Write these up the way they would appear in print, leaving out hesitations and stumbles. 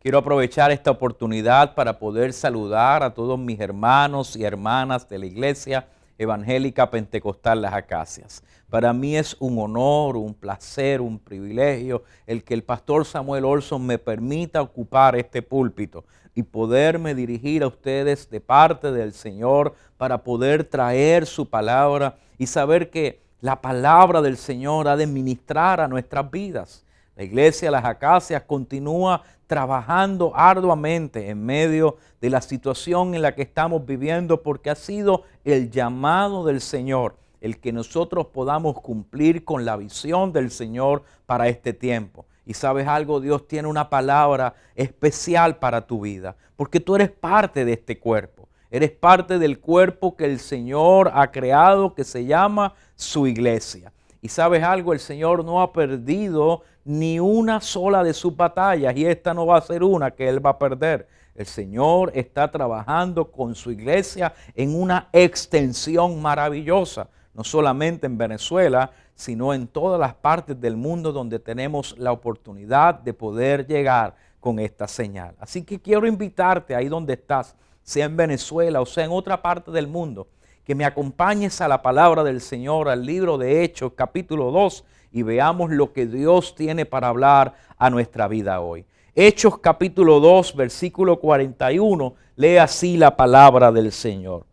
Quiero aprovechar esta oportunidad para poder saludar a todos mis hermanos y hermanas de la Iglesia Evangélica Pentecostal Las Acacias. Para mí es un honor, un placer, un privilegio el que el pastor Samuel Olson me permita ocupar este púlpito y poderme dirigir a ustedes de parte del Señor para poder traer su palabra y saber que la palabra del Señor ha de ministrar a nuestras vidas. La Iglesia Las Acacias continúa trabajando arduamente en medio de la situación en la que estamos viviendo, porque ha sido el llamado del Señor el que nosotros podamos cumplir con la visión del Señor para este tiempo. Y sabes algo, Dios tiene una palabra especial para tu vida, porque tú eres parte de este cuerpo. Eres parte del cuerpo que el Señor ha creado, que se llama su iglesia. Y sabes algo, el Señor no ha perdido ni una sola de sus batallas, y esta no va a ser una que Él va a perder. El Señor está trabajando con su iglesia en una extensión maravillosa, no solamente en Venezuela, sino en todas las partes del mundo donde tenemos la oportunidad de poder llegar con esta señal. Así que quiero invitarte ahí donde estás, sea en Venezuela o sea en otra parte del mundo, que me acompañes a la palabra del Señor, al libro de Hechos, capítulo 2, y veamos lo que Dios tiene para hablar a nuestra vida hoy. Hechos, capítulo 2, versículo 41, lee así la palabra del Señor.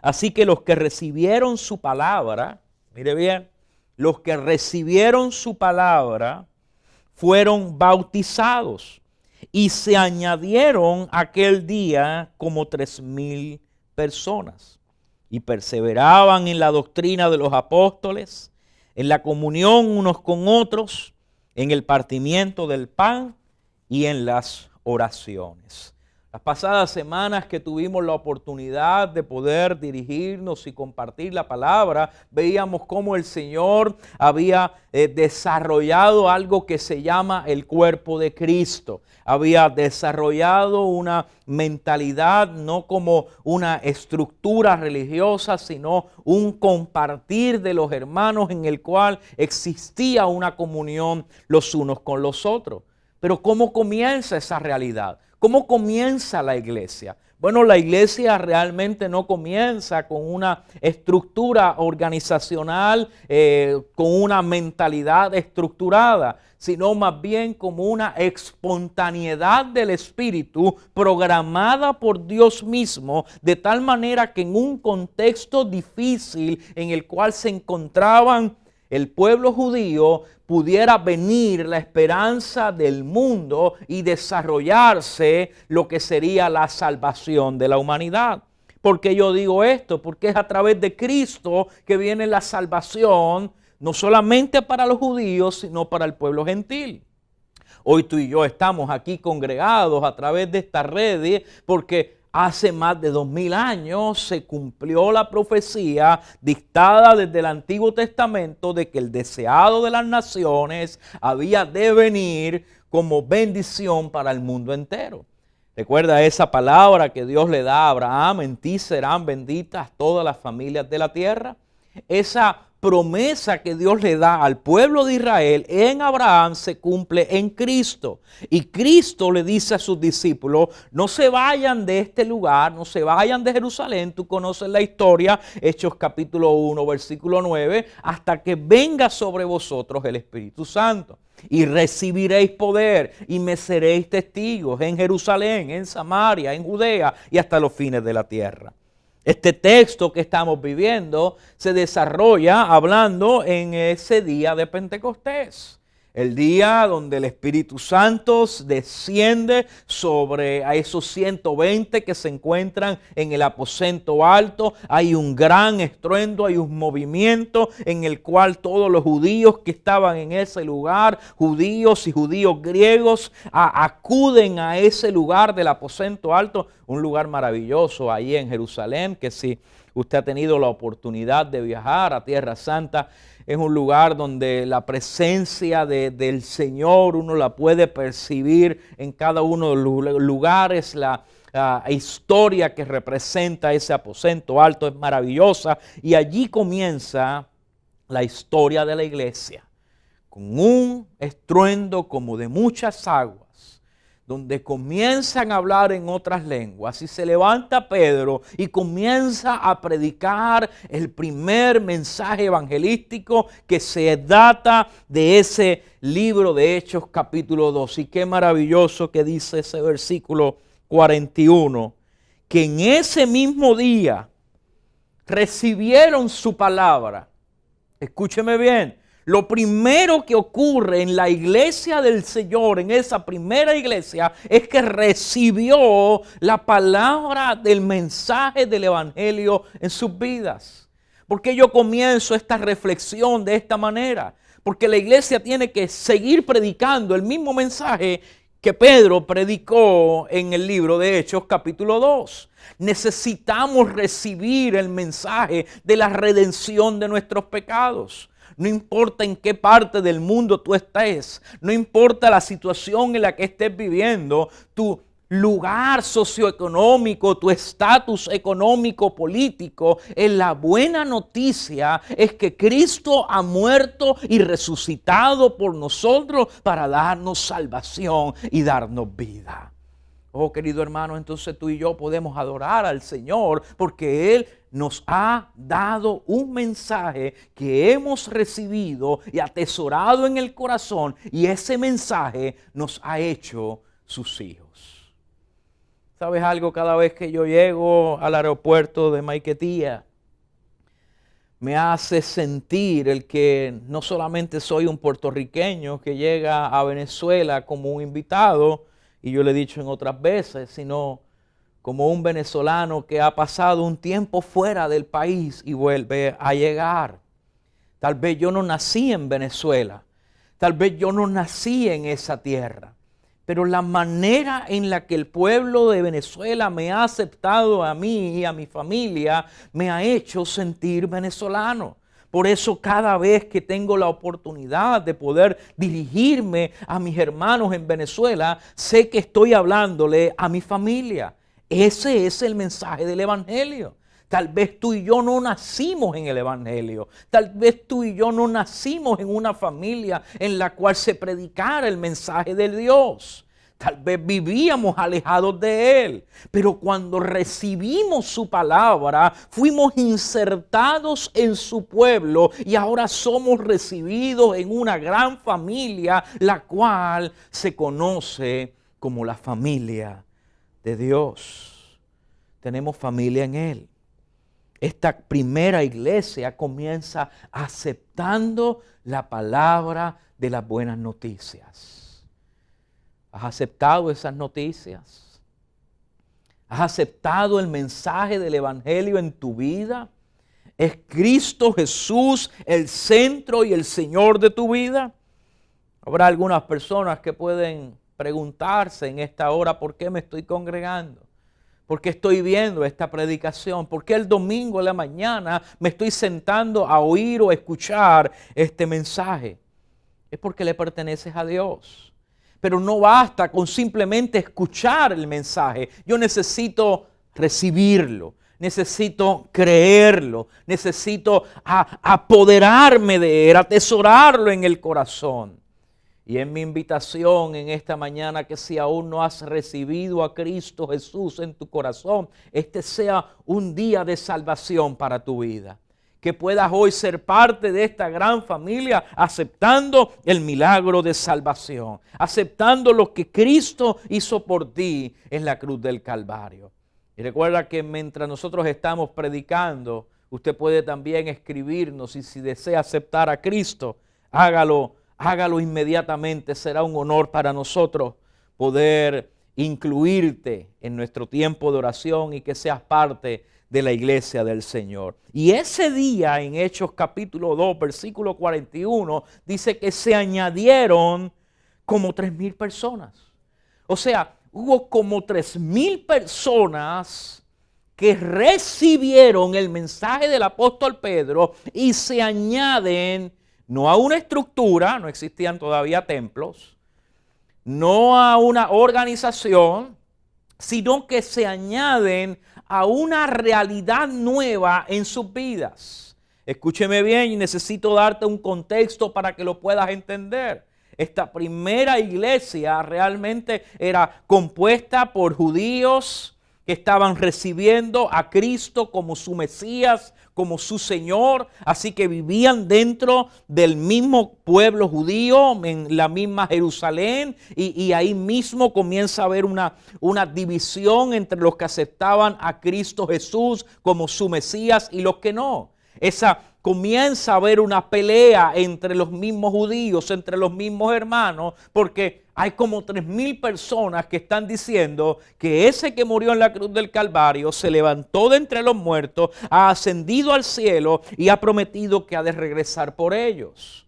Así que los que recibieron su palabra, mire bien, los que recibieron su palabra fueron bautizados y se añadieron aquel día como 3,000 personas. Y perseveraban en la doctrina de los apóstoles, en la comunión unos con otros, en el partimiento del pan y en las oraciones. Las pasadas semanas que tuvimos la oportunidad de poder dirigirnos y compartir la palabra, veíamos cómo el Señor había desarrollado algo que se llama el cuerpo de Cristo. Había desarrollado una mentalidad no como una estructura religiosa, sino un compartir de los hermanos en el cual existía una comunión los unos con los otros. Pero ¿cómo comienza esa realidad? ¿Cómo comienza la iglesia? Bueno, la iglesia realmente no comienza con una estructura organizacional, con una mentalidad estructurada, sino más bien como una espontaneidad del Espíritu programada por Dios mismo, de tal manera que en un contexto difícil en el cual se encontraban el pueblo judío, pudiera venir la esperanza del mundo y desarrollarse lo que sería la salvación de la humanidad. ¿Por qué yo digo esto? Porque es a través de Cristo que viene la salvación, no solamente para los judíos, sino para el pueblo gentil. Hoy tú y yo estamos aquí congregados a través de esta red porque hace más de 2000 años se cumplió la profecía dictada desde el Antiguo Testamento de que el deseado de las naciones había de venir como bendición para el mundo entero. Recuerda esa palabra que Dios le da a Abraham: en ti serán benditas todas las familias de la tierra. Esa promesa que Dios le da al pueblo de Israel en Abraham se cumple en Cristo. Y Cristo le dice a sus discípulos: no se vayan de este lugar, no se vayan de Jerusalén. Tú conoces la historia, Hechos capítulo 1, versículo 9, hasta que venga sobre vosotros el Espíritu Santo. Y recibiréis poder y me seréis testigos en Jerusalén, en Samaria, en Judea y hasta los fines de la tierra. Este texto que estamos viviendo se desarrolla hablando en ese día de Pentecostés. El día donde el Espíritu Santo desciende sobre a esos 120 que se encuentran en el aposento alto. Hay un gran estruendo, hay un movimiento en el cual todos los judíos que estaban en ese lugar, judíos y judíos griegos, acuden a ese lugar del aposento alto. Un lugar maravilloso ahí en Jerusalén, que si usted ha tenido la oportunidad de viajar a Tierra Santa, es un lugar donde la presencia del Señor uno la puede percibir en cada uno de los lugares. La historia que representa ese aposento alto es maravillosa, y allí comienza la historia de la iglesia, con un estruendo como de muchas aguas, donde comienzan a hablar en otras lenguas y se levanta Pedro y comienza a predicar el primer mensaje evangelístico que se data de ese libro de Hechos capítulo 2. Y qué maravilloso que dice ese versículo 41, que en ese mismo día recibieron su palabra. Escúcheme bien. Lo primero que ocurre en la iglesia del Señor, en esa primera iglesia, es que recibió la palabra del mensaje del evangelio en sus vidas. ¿Por qué yo comienzo esta reflexión de esta manera? Porque la iglesia tiene que seguir predicando el mismo mensaje que Pedro predicó en el libro de Hechos capítulo 2. Necesitamos recibir el mensaje de la redención de nuestros pecados. No importa en qué parte del mundo tú estés, no importa la situación en la que estés viviendo, tu lugar socioeconómico, tu estatus económico, político, la buena noticia es que Cristo ha muerto y resucitado por nosotros para darnos salvación y darnos vida. Oh, querido hermano, entonces tú y yo podemos adorar al Señor porque Él nos ha dado un mensaje que hemos recibido y atesorado en el corazón, y ese mensaje nos ha hecho sus hijos. ¿Sabes algo? Cada vez que yo llego al aeropuerto de Maiquetía, me hace sentir el que no solamente soy un puertorriqueño que llega a Venezuela como un invitado, y yo le he dicho en otras veces, sino como un venezolano que ha pasado un tiempo fuera del país y vuelve a llegar. Tal vez yo no nací en Venezuela, tal vez yo no nací en esa tierra, pero la manera en la que el pueblo de Venezuela me ha aceptado a mí y a mi familia me ha hecho sentir venezolano. Por eso cada vez que tengo la oportunidad de poder dirigirme a mis hermanos en Venezuela, sé que estoy hablándole a mi familia. Ese es el mensaje del Evangelio. Tal vez tú y yo no nacimos en el Evangelio. Tal vez tú y yo no nacimos en una familia en la cual se predicara el mensaje de Dios. Tal vez vivíamos alejados de Él, pero cuando recibimos su palabra, fuimos insertados en su pueblo y ahora somos recibidos en una gran familia, la cual se conoce como la familia de Dios. Tenemos familia en Él. Esta primera iglesia comienza aceptando la palabra de las buenas noticias. ¿Has aceptado esas noticias? ¿Has aceptado el mensaje del Evangelio en tu vida? ¿Es Cristo Jesús el centro y el Señor de tu vida? Habrá algunas personas que pueden preguntarse en esta hora, ¿por qué me estoy congregando? ¿Por qué estoy viendo esta predicación? ¿Por qué el domingo en la mañana me estoy sentando a oír o escuchar este mensaje? Es porque le perteneces a Dios. Pero no basta con simplemente escuchar el mensaje. Yo necesito recibirlo, necesito creerlo, necesito apoderarme de él, atesorarlo en el corazón. Y es mi invitación en esta mañana que si aún no has recibido a Cristo Jesús en tu corazón, este sea un día de salvación para tu vida. Que puedas hoy ser parte de esta gran familia aceptando el milagro de salvación, aceptando lo que Cristo hizo por ti en la cruz del Calvario. Y recuerda que mientras nosotros estamos predicando, usted puede también escribirnos y si desea aceptar a Cristo, hágalo inmediatamente. Será un honor para nosotros poder incluirte en nuestro tiempo de oración y que seas parte de la iglesia del Señor. Y ese día en Hechos capítulo 2 versículo 41 dice que se añadieron como 3,000 personas. O sea, hubo como 3,000 personas que recibieron el mensaje del apóstol Pedro y se añaden no a una estructura, no existían todavía templos, no a una organización, sino que se añaden a una realidad nueva en sus vidas. Escúcheme bien y necesito darte un contexto para que lo puedas entender. Esta primera iglesia realmente era compuesta por judíos que estaban recibiendo a Cristo como su Mesías, como su Señor, así que vivían dentro del mismo pueblo judío, en la misma Jerusalén, y ahí mismo comienza a haber una división entre los que aceptaban a Cristo Jesús como su Mesías y los que no. Comienza a haber una pelea entre los mismos judíos, entre los mismos hermanos, porque hay como 3,000 personas que están diciendo que ese que murió en la cruz del Calvario se levantó de entre los muertos, ha ascendido al cielo y ha prometido que ha de regresar por ellos.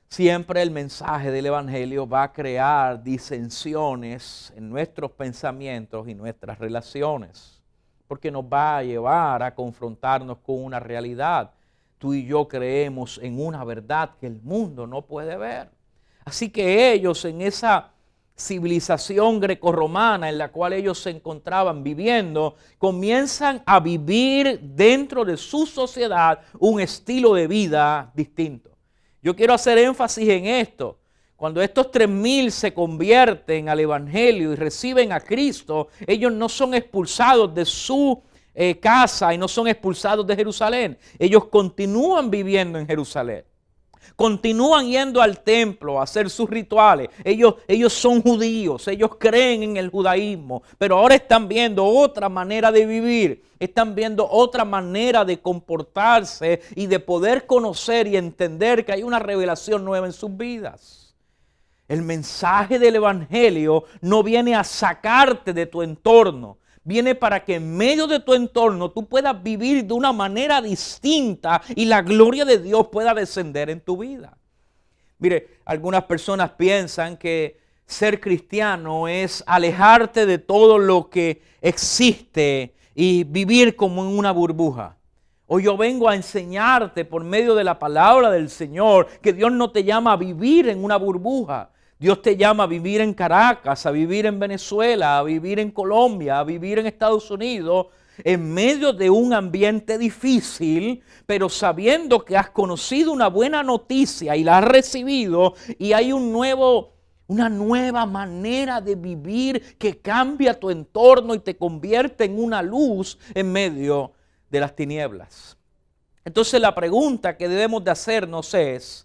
Siempre el mensaje del Evangelio va a crear disensiones en nuestros pensamientos y nuestras relaciones, porque nos va a llevar a confrontarnos con una realidad. Tú y yo creemos en una verdad que el mundo no puede ver. Así que ellos, en esa civilización grecorromana en la cual ellos se encontraban viviendo, comienzan a vivir dentro de su sociedad un estilo de vida distinto. Yo quiero hacer énfasis en esto. Cuando estos 3,000 se convierten al Evangelio y reciben a Cristo, ellos no son expulsados de su casa y no son expulsados de Jerusalén. Ellos continúan viviendo en Jerusalén. Continúan yendo al templo a hacer sus rituales. Ellos son judíos, ellos creen en el judaísmo, pero ahora están viendo otra manera de vivir, están viendo otra manera de comportarse y de poder conocer y entender que hay una revelación nueva en sus vidas. El mensaje del Evangelio no viene a sacarte de tu entorno. Viene para que en medio de tu entorno tú puedas vivir de una manera distinta y la gloria de Dios pueda descender en tu vida. Mire, algunas personas piensan que ser cristiano es alejarte de todo lo que existe y vivir como en una burbuja. Hoy yo vengo a enseñarte por medio de la palabra del Señor que Dios no te llama a vivir en una burbuja. Dios te llama a vivir en Caracas, a vivir en Venezuela, a vivir en Colombia, a vivir en Estados Unidos, en medio de un ambiente difícil, pero sabiendo que has conocido una buena noticia y la has recibido y hay una nueva manera de vivir que cambia tu entorno y te convierte en una luz en medio de las tinieblas. Entonces la pregunta que debemos de hacernos es,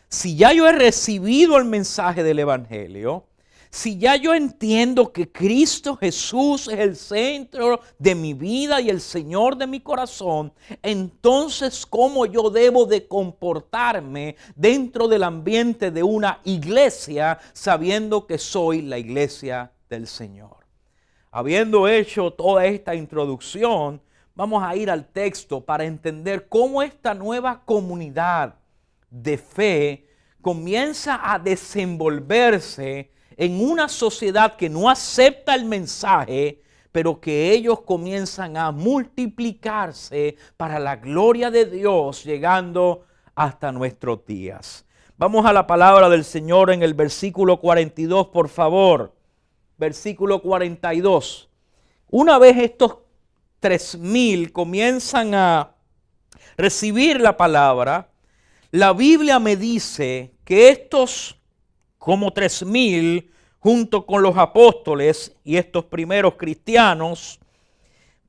si ya yo he recibido el mensaje del Evangelio, si ya yo entiendo que Cristo Jesús es el centro de mi vida y el Señor de mi corazón, entonces ¿cómo yo debo de comportarme dentro del ambiente de una iglesia sabiendo que soy la iglesia del Señor? Habiendo hecho toda esta introducción, vamos a ir al texto para entender cómo esta nueva comunidad de fe comienza a desenvolverse en una sociedad que no acepta el mensaje, pero que ellos comienzan a multiplicarse para la gloria de Dios, llegando hasta nuestros días. Vamos a la palabra del Señor en el versículo 42, por favor. Versículo 42. Una vez estos 3,000 comienzan a recibir la palabra, la Biblia me dice que estos como 3,000 junto con los apóstoles y estos primeros cristianos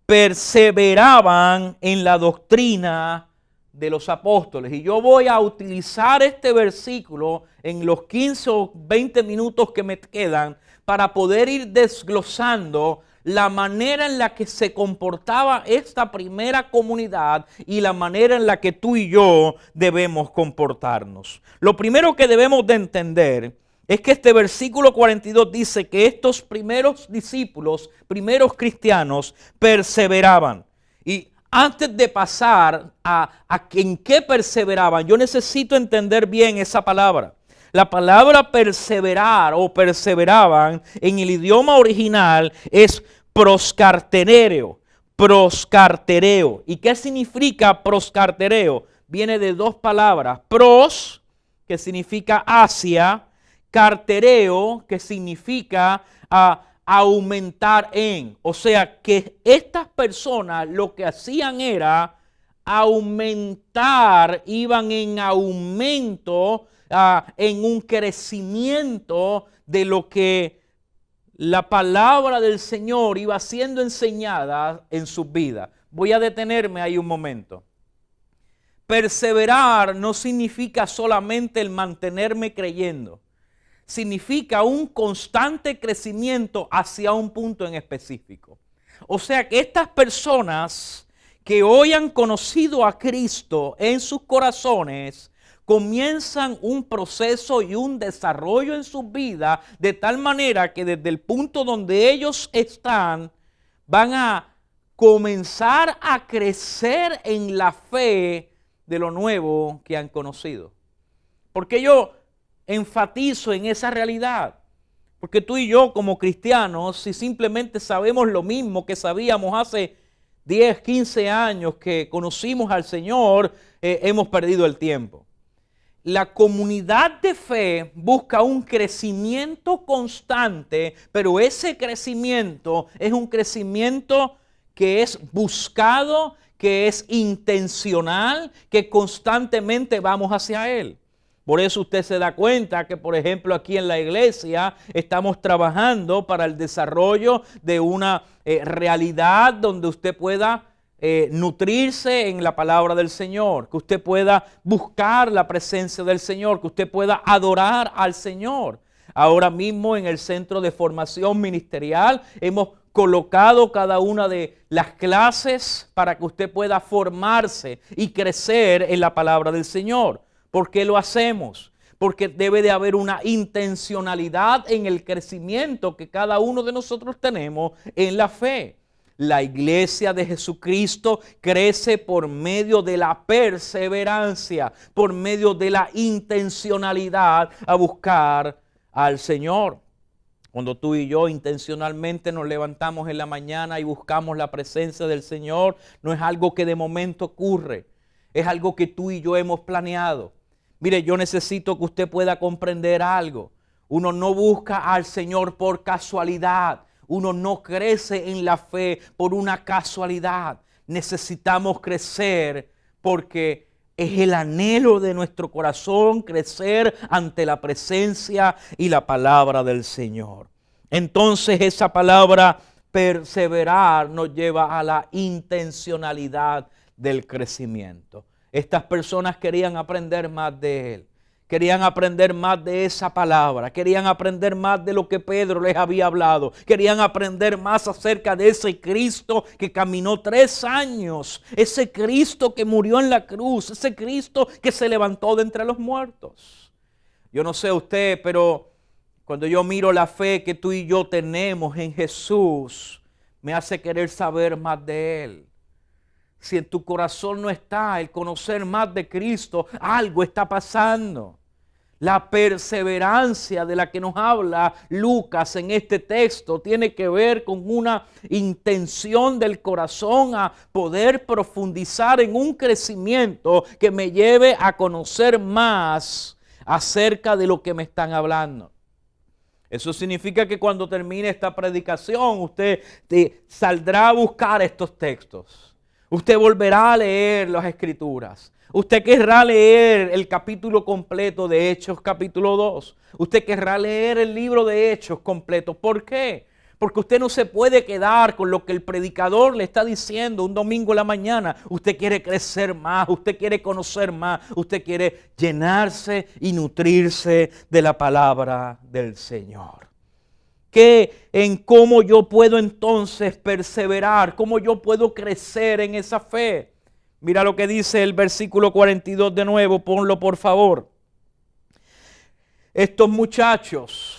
perseveraban en la doctrina de los apóstoles. Y yo voy a utilizar este versículo en los 15 o 20 minutos que me quedan para poder ir desglosando la manera en la que se comportaba esta primera comunidad y la manera en la que tú y yo debemos comportarnos. Lo primero que debemos de entender es que este versículo 42 dice que estos primeros discípulos, primeros cristianos, perseveraban. Y antes de pasar a en qué perseveraban, yo necesito entender bien esa palabra. La palabra perseverar o perseveraban en el idioma original es proscartereo. Proscartereo. ¿Y qué significa proscartereo? Viene de dos palabras. Pros, que significa hacia, cartereo, que significa aumentar en. O sea que estas personas lo que hacían era aumentar, iban en aumento en un crecimiento de lo que la palabra del Señor iba siendo enseñada en sus vidas. Voy a detenerme ahí un momento. Perseverar no significa solamente el mantenerme creyendo. Significa un constante crecimiento hacia un punto en específico. O sea que estas personas que hoy han conocido a Cristo en sus corazones comienzan un proceso y un desarrollo en sus vidas de tal manera que desde el punto donde ellos están van a comenzar a crecer en la fe de lo nuevo que han conocido. Porque yo enfatizo en esa realidad. Porque tú y yo como cristianos, si simplemente sabemos lo mismo que sabíamos hace 10, 15 años que conocimos al Señor, hemos perdido el tiempo. La comunidad de fe busca un crecimiento constante, pero ese crecimiento es un crecimiento que es buscado, que es intencional, que constantemente vamos hacia Él. Por eso usted se da cuenta que, por ejemplo, aquí en la iglesia estamos trabajando para el desarrollo de una realidad donde usted pueda nutrirse en la palabra del Señor, que usted pueda buscar la presencia del Señor, que usted pueda adorar al Señor. Ahora mismo en el Centro de Formación Ministerial hemos colocado cada una de las clases para que usted pueda formarse y crecer en la palabra del Señor. ¿Por qué lo hacemos? Porque debe de haber una intencionalidad en el crecimiento que cada uno de nosotros tenemos en la fe. La iglesia de Jesucristo crece por medio de la perseverancia, por medio de la intencionalidad a buscar al Señor. Cuando tú y yo intencionalmente nos levantamos en la mañana y buscamos la presencia del Señor, no es algo que de momento ocurre, es algo que tú y yo hemos planeado. Mire, yo necesito que usted pueda comprender algo. Uno no busca al Señor por casualidad. Uno no crece en la fe por una casualidad. Necesitamos crecer porque es el anhelo de nuestro corazón crecer ante la presencia y la palabra del Señor. Entonces esa palabra perseverar nos lleva a la intencionalidad del crecimiento. Estas personas querían aprender más de Él. Querían aprender más de esa palabra. Querían aprender más de lo que Pedro les había hablado. Querían aprender más acerca de ese Cristo que caminó 3 años. Ese Cristo que murió en la cruz. Ese Cristo que se levantó de entre los muertos. Yo no sé usted, pero cuando yo miro la fe que tú y yo tenemos en Jesús, me hace querer saber más de Él. Si en tu corazón no está el conocer más de Cristo, algo está pasando. La perseverancia de la que nos habla Lucas en este texto tiene que ver con una intención del corazón a poder profundizar en un crecimiento que me lleve a conocer más acerca de lo que me están hablando. Eso significa que cuando termine esta predicación, usted saldrá a buscar estos textos. Usted volverá a leer las Escrituras. Usted querrá leer el capítulo completo de Hechos, capítulo 2. Usted querrá leer el libro de Hechos completo. ¿Por qué? Porque usted no se puede quedar con lo que el predicador le está diciendo un domingo en la mañana. Usted quiere crecer más, usted quiere conocer más, usted quiere llenarse y nutrirse de la palabra del Señor. En cómo yo puedo entonces perseverar, cómo yo puedo crecer en esa fe. Mira lo que dice el versículo 42 de nuevo, ponlo por favor. Estos muchachos,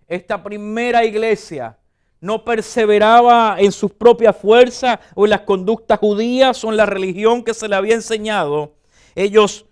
esta primera iglesia, no perseveraba en sus propias fuerzas o en las conductas judías o en la religión que se le había enseñado. Ellos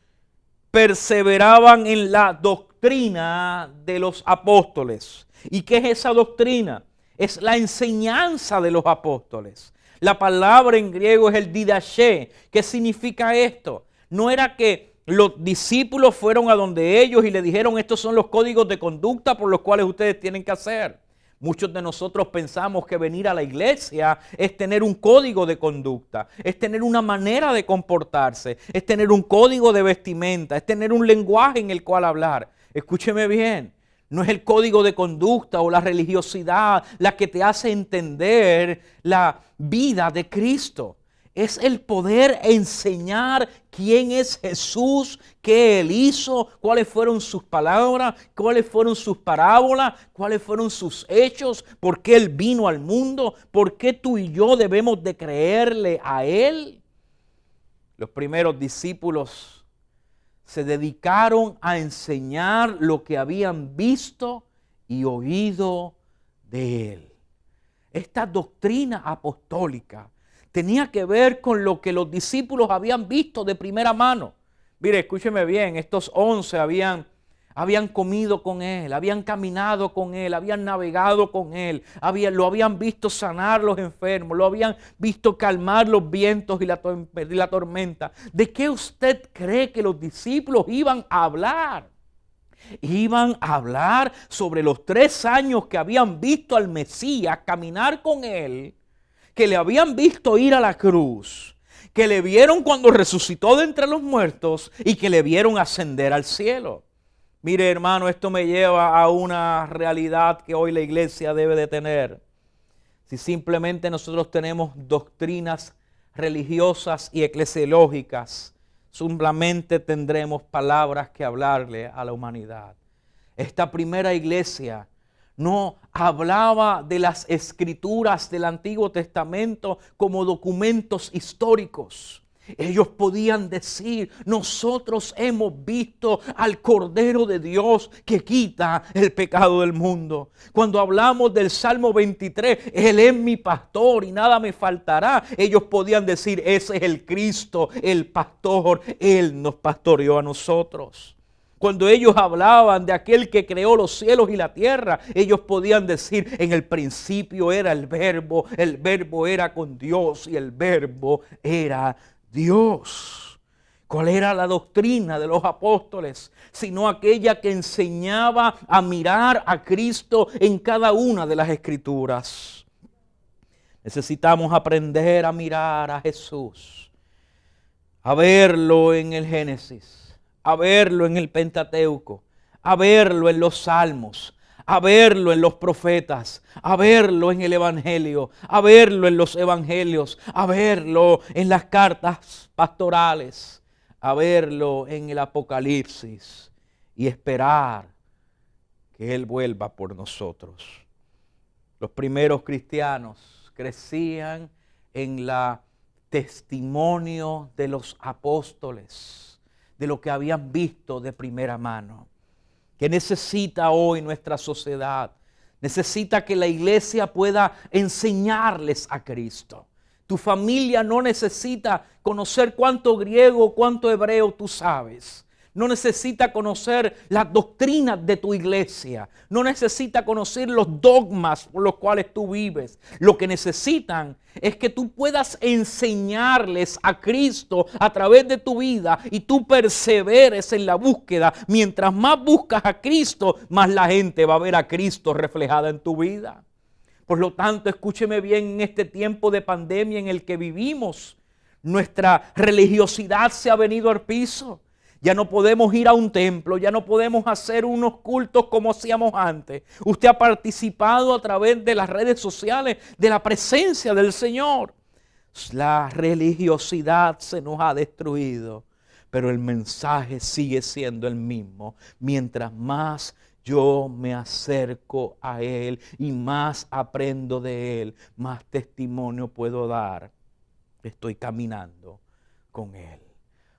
perseveraban en la doctrina de los apóstoles. ¿Y qué es esa doctrina? Es la enseñanza de los apóstoles. La palabra en griego es el didaché. ¿Qué significa esto? No era que los discípulos fueron a donde ellos y le dijeron estos son los códigos de conducta por los cuales ustedes tienen que hacer. Muchos de nosotros pensamos que venir a la iglesia es tener un código de conducta, es tener una manera de comportarse, es tener un código de vestimenta, es tener un lenguaje en el cual hablar. Escúcheme bien, no es el código de conducta o la religiosidad la que te hace entender la vida de Cristo. Es el poder enseñar quién es Jesús, qué Él hizo, cuáles fueron sus palabras, cuáles fueron sus parábolas, cuáles fueron sus hechos, por qué Él vino al mundo, por qué tú y yo debemos de creerle a Él. Los primeros discípulos se dedicaron a enseñar lo que habían visto y oído de Él. Esta doctrina apostólica tenía que ver con lo que los discípulos habían visto de primera mano. Mire, escúcheme bien, estos 11 habían comido con Él, habían caminado con Él, habían navegado con Él, lo habían visto sanar los enfermos, lo habían visto calmar los vientos y la tormenta. ¿De qué usted cree que los discípulos iban a hablar? Iban a hablar sobre los 3 años que habían visto al Mesías caminar con Él, que le habían visto ir a la cruz, que le vieron cuando resucitó de entre los muertos y que le vieron ascender al cielo. Mire, hermano, esto me lleva a una realidad que hoy la iglesia debe de tener. Si simplemente nosotros tenemos doctrinas religiosas y eclesiológicas, solamente tendremos palabras que hablarle a la humanidad. Esta primera iglesia no hablaba de las escrituras del Antiguo Testamento como documentos históricos. Ellos podían decir, nosotros hemos visto al Cordero de Dios que quita el pecado del mundo. Cuando hablamos del Salmo 23, Él es mi pastor y nada me faltará. Ellos podían decir, ese es el Cristo, el pastor. Él nos pastoreó a nosotros. Cuando ellos hablaban de aquel que creó los cielos y la tierra, ellos podían decir, en el principio era el verbo era con Dios y el verbo era Dios. ¿Cuál era la doctrina de los apóstoles? Sino aquella que enseñaba a mirar a Cristo en cada una de las escrituras. Necesitamos aprender a mirar a Jesús, a verlo en el Génesis, a verlo en el Pentateuco, a verlo en los Salmos, a verlo en los profetas, a verlo en el Evangelio, a verlo en los Evangelios, a verlo en las cartas pastorales, a verlo en el Apocalipsis y esperar que Él vuelva por nosotros. Los primeros cristianos crecían en la testimonio de los apóstoles, de lo que habían visto de primera mano. ¿Qué necesita hoy nuestra sociedad? Necesita que la iglesia pueda enseñarles a Cristo. Tu familia no necesita conocer cuánto griego, cuánto hebreo tú sabes. No necesita conocer las doctrinas de tu iglesia. No necesita conocer los dogmas por los cuales tú vives. Lo que necesitan es que tú puedas enseñarles a Cristo a través de tu vida y tú perseveres en la búsqueda. Mientras más buscas a Cristo, más la gente va a ver a Cristo reflejada en tu vida. Por lo tanto, escúcheme bien, en este tiempo de pandemia en el que vivimos, nuestra religiosidad se ha venido al piso. Ya no podemos ir a un templo, ya no podemos hacer unos cultos como hacíamos antes. Usted ha participado a través de las redes sociales de la presencia del Señor. La religiosidad se nos ha destruido, pero el mensaje sigue siendo el mismo. Mientras más yo me acerco a Él y más aprendo de Él, más testimonio puedo dar. Estoy caminando con Él.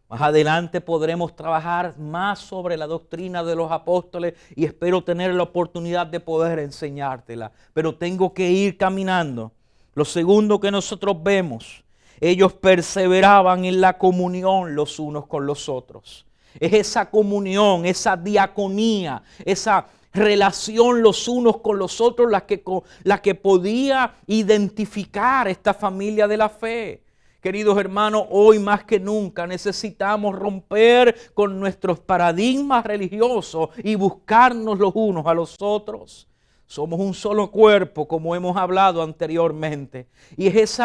Más adelante podremos trabajar más sobre la doctrina de los apóstoles y espero tener la oportunidad de poder enseñártela. Pero tengo que ir caminando. Lo segundo que nosotros vemos, ellos perseveraban en la comunión los unos con los otros. Es esa comunión, esa diaconía, esa relación los unos con los otros la que podía identificar esta familia de la fe. Queridos hermanos, hoy más que nunca necesitamos romper con nuestros paradigmas religiosos y buscarnos los unos a los otros. Somos un solo cuerpo, como hemos hablado anteriormente. Y es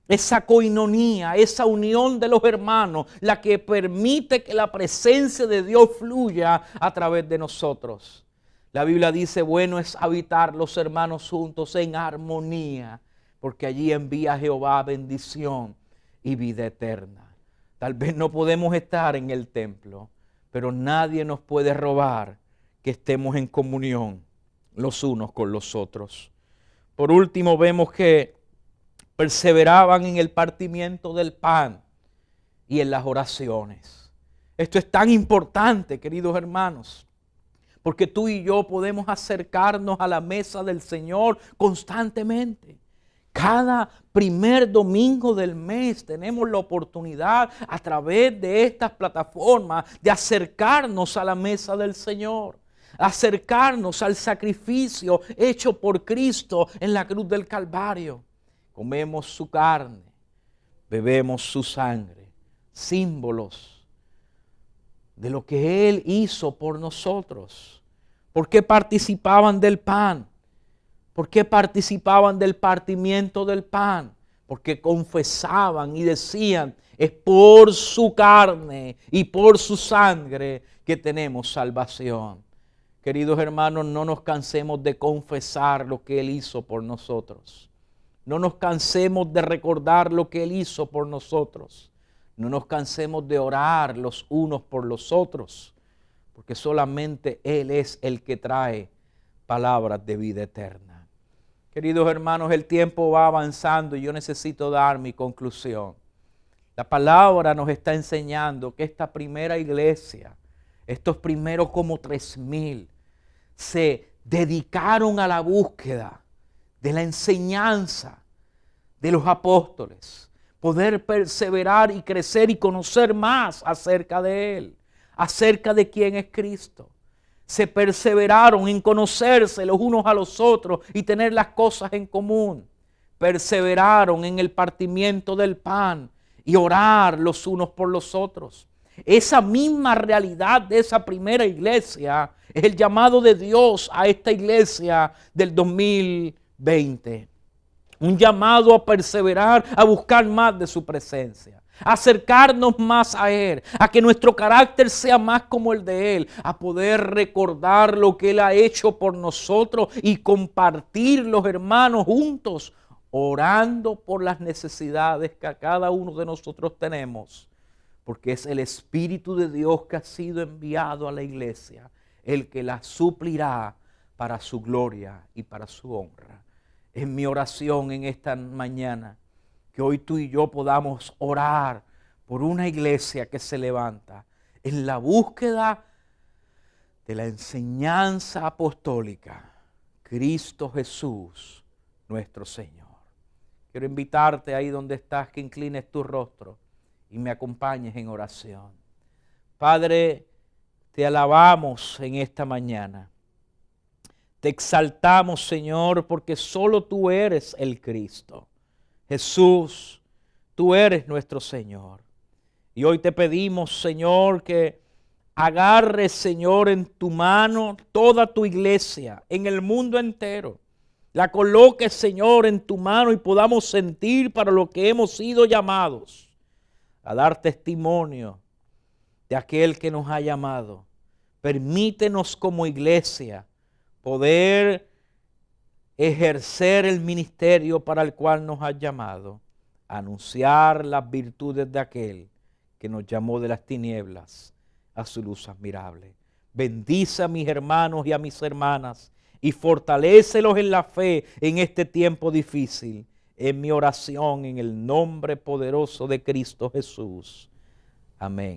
esa coinonía, esa unión de los hermanos, la que permite que la presencia de Dios fluya a través de nosotros. La Biblia dice, bueno es habitar los hermanos juntos en armonía, porque allí envía Jehová bendición y vida eterna. Tal vez no podemos estar en el templo, pero nadie nos puede robar que estemos en comunión los unos con los otros. Por último, vemos que perseveraban en el partimiento del pan y en las oraciones. Esto es tan importante, queridos hermanos, porque tú y yo podemos acercarnos a la mesa del Señor constantemente. Cada primer domingo del mes tenemos la oportunidad a través de estas plataformas de acercarnos a la mesa del Señor. Acercarnos al sacrificio hecho por Cristo en la cruz del Calvario. Comemos su carne, bebemos su sangre, símbolos de lo que Él hizo por nosotros. ¿Por qué participaban del pan? ¿Por qué participaban del partimiento del pan? Porque confesaban y decían, es por su carne y por su sangre que tenemos salvación. Queridos hermanos, no nos cansemos de confesar lo que Él hizo por nosotros. No nos cansemos de recordar lo que Él hizo por nosotros. No nos cansemos de orar los unos por los otros, porque solamente Él es el que trae palabras de vida eterna. Queridos hermanos, el tiempo va avanzando y yo necesito dar mi conclusión. La palabra nos está enseñando que esta primera iglesia, estos primeros como 3,000, se dedicaron a la búsqueda de la enseñanza de los apóstoles, poder perseverar y crecer y conocer más acerca de Él, acerca de quién es Cristo. Se perseveraron en conocerse los unos a los otros y tener las cosas en común. Perseveraron en el partimiento del pan y orar los unos por los otros. Esa misma realidad de esa primera iglesia es el llamado de Dios a esta iglesia del 2020. Un llamado a perseverar, a buscar más de su presencia, a acercarnos más a Él, a que nuestro carácter sea más como el de Él, a poder recordar lo que Él ha hecho por nosotros y compartir los hermanos juntos, orando por las necesidades que a cada uno de nosotros tenemos. Porque es el Espíritu de Dios que ha sido enviado a la iglesia, el que la suplirá para su gloria y para su honra. Es mi oración en esta mañana, que hoy tú y yo podamos orar por una iglesia que se levanta en la búsqueda de la enseñanza apostólica, Cristo Jesús, nuestro Señor. Quiero invitarte ahí donde estás, que inclines tu rostro y me acompañes en oración. Padre, te alabamos en esta mañana. Te exaltamos, Señor, porque solo tú eres el Cristo. Jesús, tú eres nuestro Señor. Y hoy te pedimos, Señor, que agarres, Señor, en tu mano toda tu iglesia en el mundo entero. La coloques, Señor, en tu mano y podamos sentir para lo que hemos sido llamados, a dar testimonio de aquel que nos ha llamado. Permítenos como iglesia poder ejercer el ministerio para el cual nos has llamado, anunciar las virtudes de aquel que nos llamó de las tinieblas a su luz admirable. Bendice a mis hermanos y a mis hermanas y fortalécelos en la fe en este tiempo difícil. En mi oración en el nombre poderoso de Cristo Jesús. Amén.